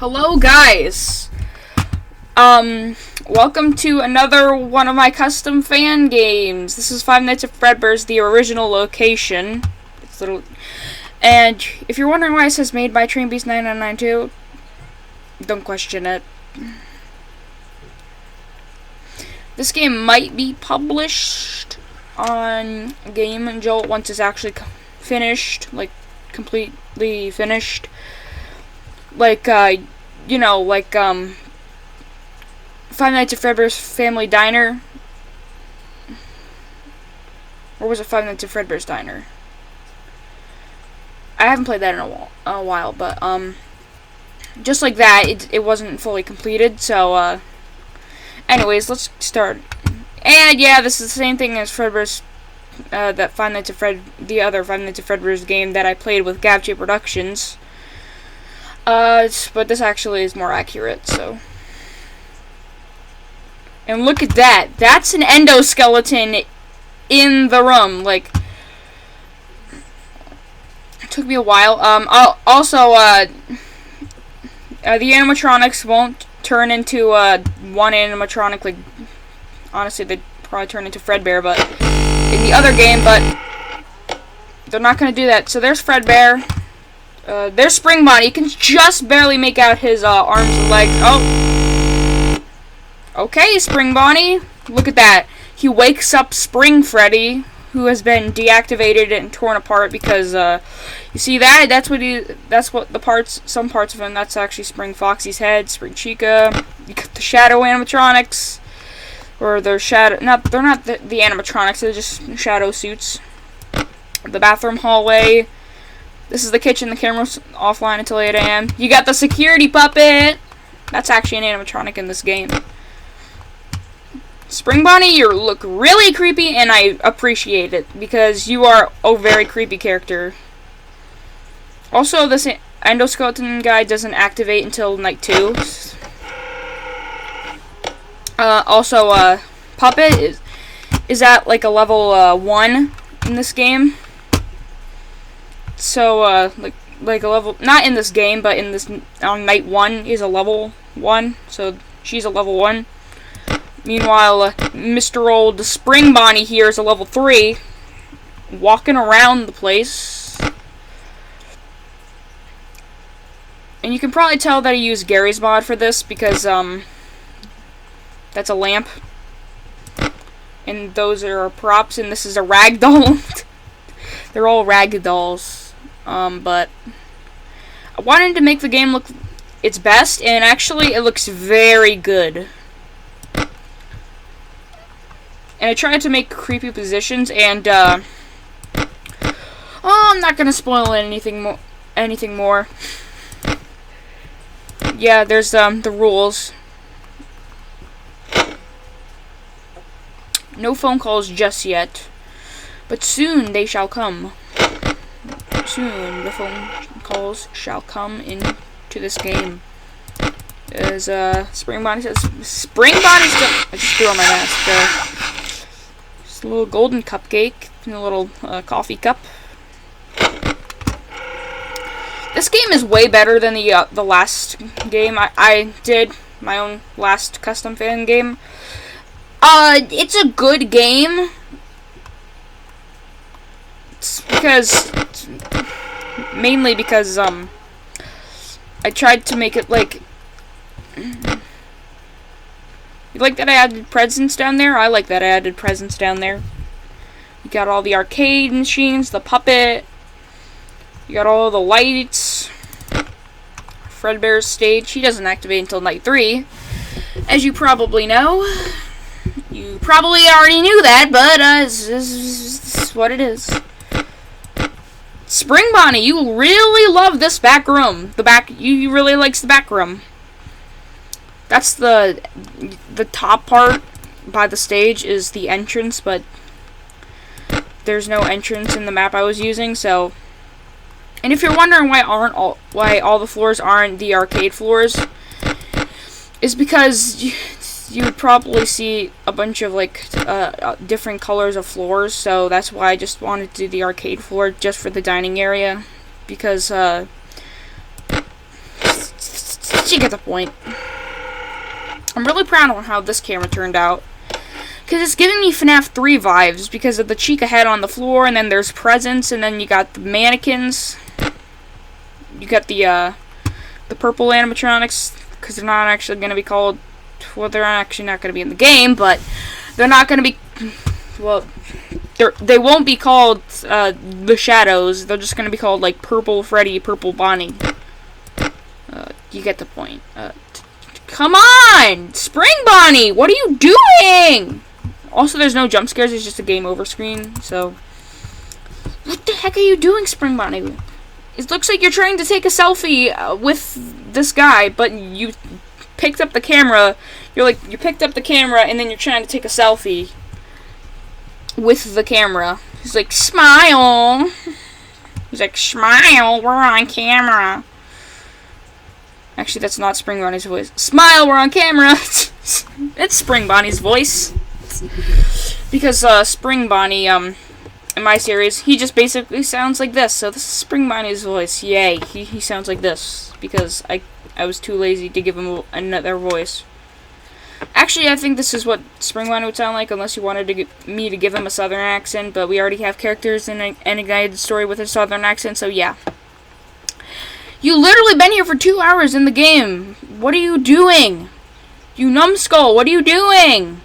Hello guys! Welcome to another one of my custom fan games. This is Five Nights at Fredbear's, the original location. And if you're wondering why it says made by TrainBeast9992, don't question it. This game might be published on Game Jolt once it's actually finished, like completely finished. Like, Five Nights at Fredbear's Family Diner. Or was it Five Nights at Fredbear's Diner? I haven't played that in a while, but, just like that, it wasn't fully completed, so, anyways, let's start. And, yeah, this is the same thing as Fredbear's, the other Five Nights at Fredbear's game that I played with GavJ Productions. But this actually is more accurate, so. And look at that. That's an endoskeleton in the room. Like, it took me a while. Also, the animatronics won't turn into, one animatronic. Like, honestly, they'd probably turn into Fredbear, but in the other game, but they're not gonna do that. So there's Fredbear. There's Spring Bonnie. You can just barely make out his arms and legs. Oh. Okay, Spring Bonnie. Look at that. He wakes up Spring Freddy, who has been deactivated and torn apart because, you see that? That's what some parts of him, that's actually Spring Foxy's head, Spring Chica. You got the Shadow animatronics. Or they're they're not the animatronics, they're just shadow suits. The bathroom hallway. This is the kitchen. The camera's offline until 8 a.m. You got the security puppet. That's actually an animatronic in this game. Spring Bonnie, you look really creepy, and I appreciate it, because you are a very creepy character. Also, this endoskeleton guy doesn't activate until night 2. Also, Puppet is at, like, a level, 1 in this game. So, like a level, not in this game, but in this, on night 1 is a level 1, so she's a level 1. Meanwhile, Mr. Old Spring Bonnie here is a level 3, walking around the place. And you can probably tell that I used Gary's mod for this, because, that's a lamp. And those are props, and this is a ragdoll. They're all ragdolls. But I wanted to make the game look its best, and actually it looks very good. And I tried to make creepy positions, and I'm not gonna spoil anything more. Yeah, there's the rules. No phone calls just yet, but soon they shall come. Soon the phone calls shall come into this game. As Spring Bonnie says, Spring Bonnie's I just threw on my mask. Just a little golden cupcake and a little coffee cup. This game is way better than the last game. I did my own last custom fan game. It's a good game. Mainly because, I tried to make it, like, you like that I added presents down there? I like that I added presents down there. You got all the arcade machines, the puppet, you got all the lights, Fredbear's stage. He doesn't activate until night 3, as you probably know. You probably already knew that, but, this is what it is. Spring Bonnie, you really love this back room. You really likes the back room. That's the top part by the stage is the entrance, but there's no entrance in the map I was using, so. And if you're wondering why all the floors aren't the arcade floors, is because you would probably see a bunch of, like, different colors of floors, so that's why I just wanted to do the arcade floor just for the dining area, because, You get the point. I'm really proud of how this camera turned out. Because it's giving me FNaF 3 vibes because of the Chica head on the floor, and then there's presents, and then you got the mannequins. You got the purple animatronics, because they're not actually going to be called, well, they're actually not going to be in the game, but they're not going to be, well, they won't be called the Shadows. They're just going to be called, like, Purple Freddy, Purple Bonnie. You get the point. Come on! Spring Bonnie! What are you doing? Also, there's no jump scares. It's just a game over screen. So, what the heck are you doing, Spring Bonnie? It looks like you're trying to take a selfie with this guy, but you picked up the camera. You picked up the camera, and then you're trying to take a selfie with the camera. He's like, smile. He's like, smile. We're on camera. Actually, that's not Spring Bonnie's voice. Smile, we're on camera. It's Spring Bonnie's voice. Because Spring Bonnie, in my series, he just basically sounds like this. So this is Spring Bonnie's voice. Yay, he sounds like this. Because I was too lazy to give him another voice. Actually, I think this is what Spring Bonnie would sound like, unless you wanted me to give him a southern accent. But we already have characters in a guided story with a southern accent, so yeah. You literally been here for 2 hours in the game. What are you doing? You numbskull, what are you doing?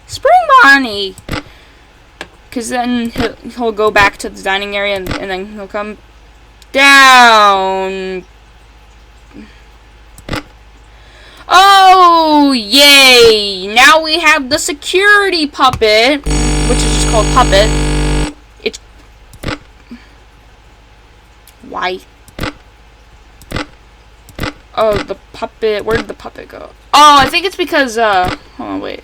Spring Bonnie! Because then he'll go back to the dining area and then he'll come down. Oh, yay! Now we have the security puppet, which is just called Puppet. It's... Why? Oh, the puppet. Where did the puppet go? Oh, I think it's because, hold on, wait.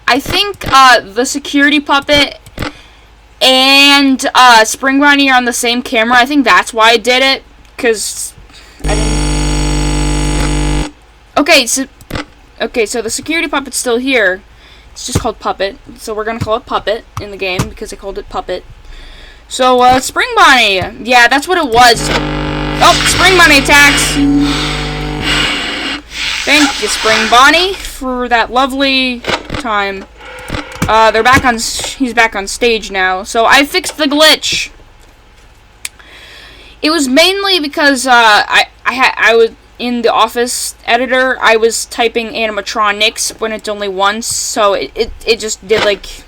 I think, the security puppet and, Spring Bonnie are on the same camera. I think that's why I did it. Because, I didn't... Okay, so the security puppet's still here. It's just called Puppet. So we're gonna call it Puppet in the game because I called it Puppet. So, Spring Bonnie. Yeah, that's what it was. Oh, Spring Bonnie attacks. Thank you, Spring Bonnie, for that lovely time. He's back on stage now. So I fixed the glitch. It was mainly because I was in the Office editor. I was typing animatronics when it's only once, so it just did like.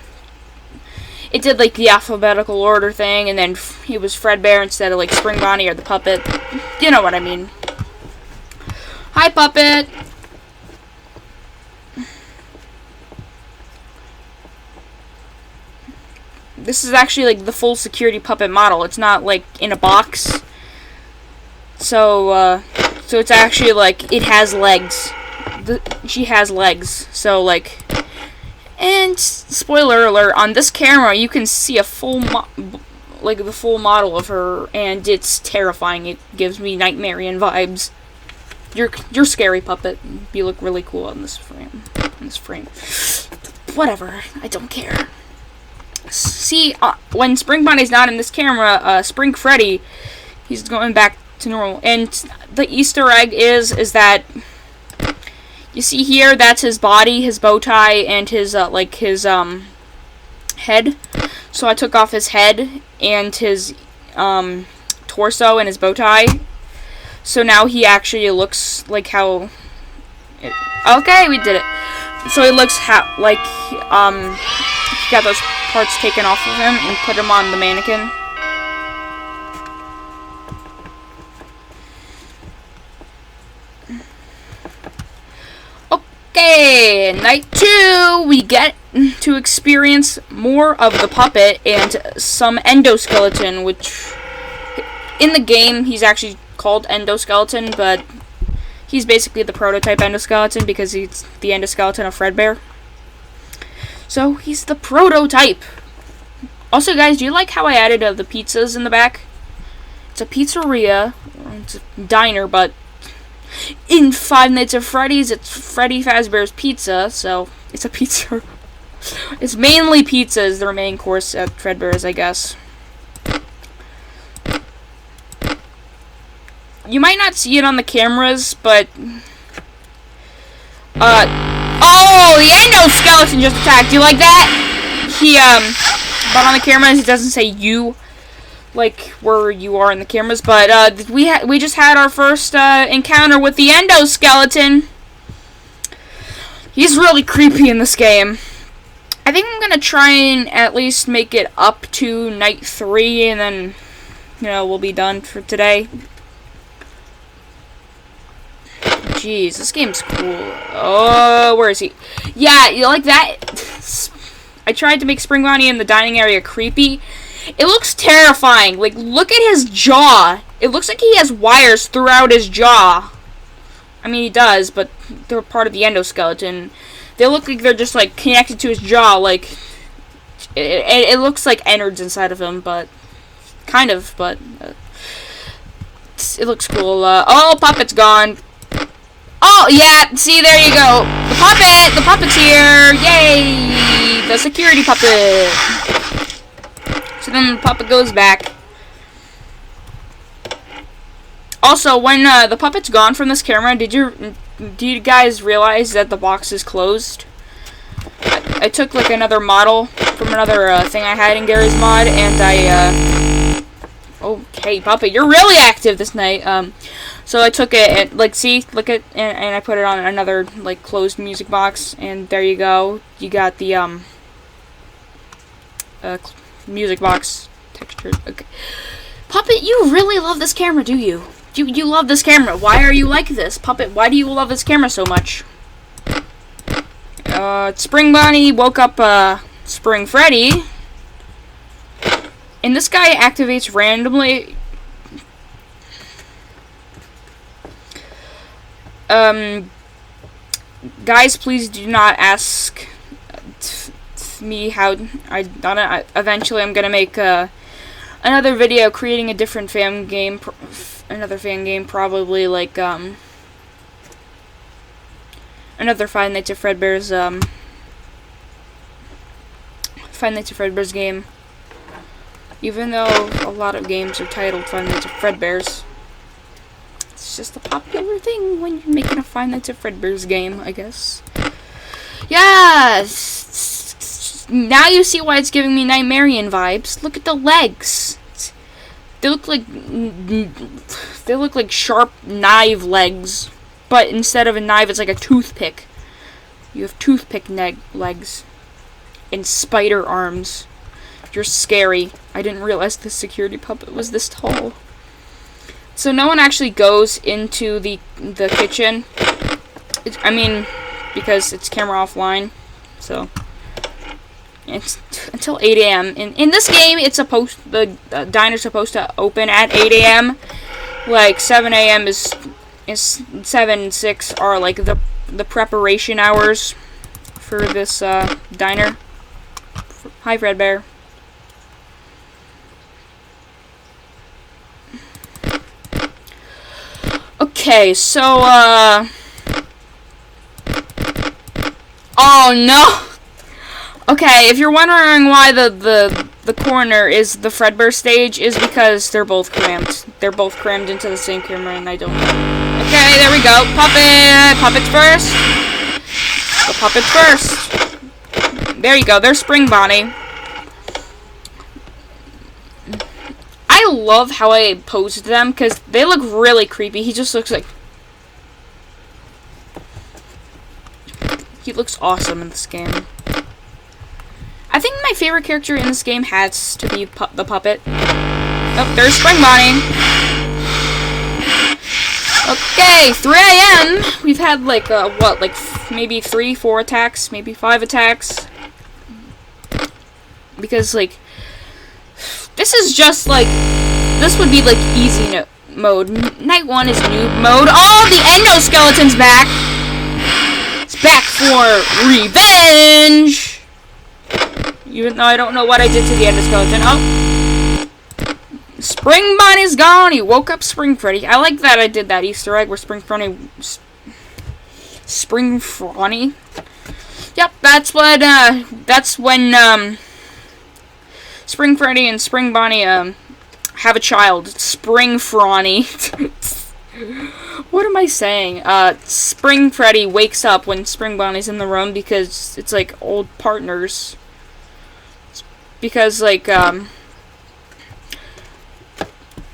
It did, like, the alphabetical order thing, and then it was Fredbear instead of, like, Spring Bonnie or the Puppet. You know what I mean. Hi, Puppet! This is actually, like, the full security Puppet model. It's not, like, in a box. So it's actually, like, it has legs. She has legs. So, like... And spoiler alert, on this camera you can see a full the full model of her, and it's terrifying. It gives me nightmarian vibes. You're scary, Puppet. You look really cool on this frame. Whatever, I don't care. See, when Spring Bonnie's not in this camera, Spring Freddy, he's going back to normal. And the Easter egg is that. You see here, that's his body, his bow tie, and his, head. So I took off his head and his, torso and his bow tie. So now he actually looks like how... Okay, we did it. So he looks he got those parts taken off of him and put him on the mannequin. Okay, night 2, we get to experience more of the puppet and some endoskeleton, which in the game he's actually called endoskeleton, but he's basically the prototype endoskeleton because he's the endoskeleton of Fredbear. So he's the prototype. Also, guys, do you like how I added the pizzas in the back? It's a pizzeria, it's a diner, but in Five Nights at Freddy's, it's Freddy Fazbear's Pizza, so it's a pizza. It's mainly pizza is their main course at Fredbear's, I guess. you might not see it on the cameras, but oh, the endoskeleton just attacked. Do you like that? He but on the cameras it doesn't say you, like where you are in the cameras. But we just had our first encounter with the endoskeleton. He's really creepy in this game. I think I'm gonna try and at least make it up to night 3, and then we'll be done for today. Jeez, this game's cool. Oh, where is he? Yeah, you like that? I tried to make Spring Bonnie in the dining area creepy. It looks terrifying. Like, look at his jaw. It looks like he has wires throughout his jaw. I mean, he does, but they're part of the endoskeleton. They look like they're just, like, connected to his jaw. Like, it looks like innards inside of him, but kind of, but it looks cool. Oh, Puppet's gone. Oh, yeah, see, there you go. The puppet's here. Yay, the security puppet. So then the puppet goes back. Also, when the puppet's gone from this camera, do you guys realize that the box is closed? I took, like, another model from another thing I had in Gary's mod, and okay, Puppet, you're really active this night. So I took it and, like, see, look at, and I put it on another, like, closed music box, and there you go. You got the, music box texture. Okay. Puppet, you really love this camera, do you? You love this camera. Why are you like this? Puppet, why do you love this camera so much? Spring Bonnie woke up, Spring Freddy. And this guy activates randomly. Guys, please do not ask me how I done it. Eventually, I'm gonna make another video creating a different fan game, probably like another Five Nights at Fredbear's game. Even though a lot of games are titled Five Nights at Fredbear's. It's just a popular thing when you're making a Five Nights at Fredbear's game, I guess. Yes! Now you see why it's giving me Nightmarian vibes. Look at the legs. They look like sharp knife legs. But instead of a knife, it's like a toothpick. You have toothpick legs. And spider arms. You're scary. I didn't realize the security puppet was this tall. So no one actually goes into the kitchen. I mean, because it's camera offline. So it's until 8 a.m. In this game, it's the diner's supposed to open at 8 a.m. Like 7 a.m. is 7, 6 are like the preparation hours for this diner. Hi, Fredbear. Okay, so, oh, no! Okay, if you're wondering why the corner is the Fredbear stage, is because they're both crammed. They're both crammed into the same camera, and I don't know. Okay, there we go. Puppet's first. The puppet's first. There you go, there's Spring Bonnie. I love how I posed them, because they look really creepy. He just looks like... He looks awesome in this game. I think my favorite character in this game has to be the puppet. Oh, there's Spring Bonnie. Okay, 3 a.m. We've had, like, maybe 3, 4 attacks, maybe 5 attacks. Because, like... This is just, like, this would be, like, easy mode. Night 1 is noob mode. Oh, the endoskeleton's back! It's back for revenge! Even though I don't know what I did to the endoskeleton. Oh! Spring Bonnie's gone! He woke up Spring Freddy. I like that I did that Easter egg where Spring Freddy... Spring Freddy? Yep, that's when, Spring Freddy and Spring Bonnie, have a child. Spring Fronny. What am I saying? Spring Freddy wakes up when Spring Bonnie's in the room because it's like old partners. Because like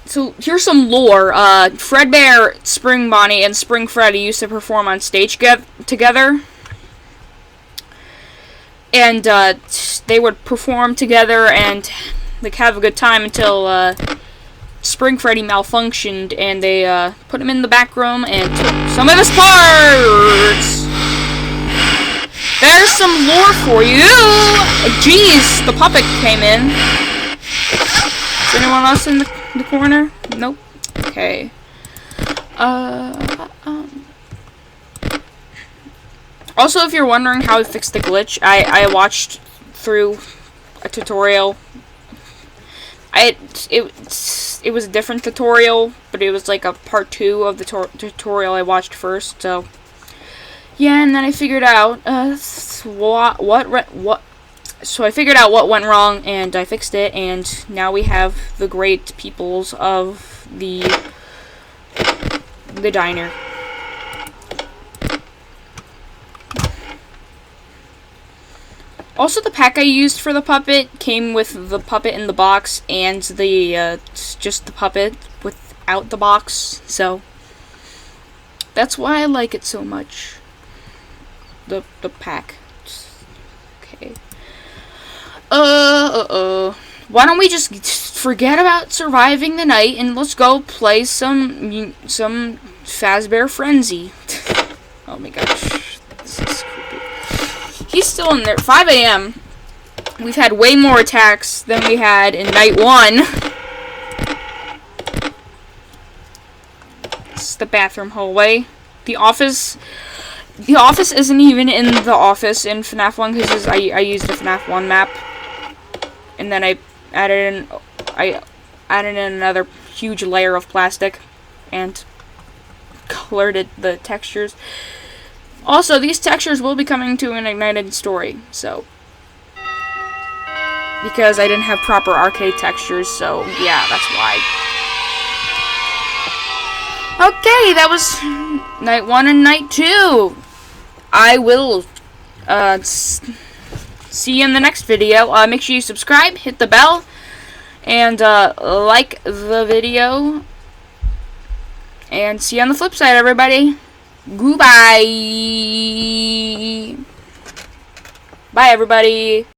so here's some lore. Fredbear, Spring Bonnie, and Spring Freddy used to perform on stage together. And they would perform together and like have a good time until Spring Freddy malfunctioned, and they put him in the back room and took some of his parts. There's some lore for you. Jeez, the puppet came in. Is anyone else in the corner? Nope. Okay. Also, if you're wondering how I fixed the glitch, I watched through a tutorial. It was a different tutorial, but it was like a part 2 of the tutorial I watched first. So yeah, and then I figured out So I figured out what went wrong, and I fixed it, and now we have the great peoples of the diner. Also, the pack I used for the puppet came with the puppet in the box and the just the puppet without the box. So that's why I like it so much. The pack. Okay. Why don't we just forget about surviving the night and let's go play some Fazbear Frenzy. Oh my gosh. This is creepy. He's still in there. 5 a.m. We've had way more attacks than we had in night 1. It's the bathroom hallway. The office isn't even in the office in FNaF 1 because I used the FNaF 1 map. And then I added in another huge layer of plastic and colored the textures. Also, these textures will be coming to an Ignited story, so because I didn't have proper arcade textures, so yeah, that's why. Okay, that was night 1 and night 2. I will see you in the next video. Make sure you subscribe, hit the bell, and like the video. And see you on the flip side, everybody. Goodbye. Bye, everybody.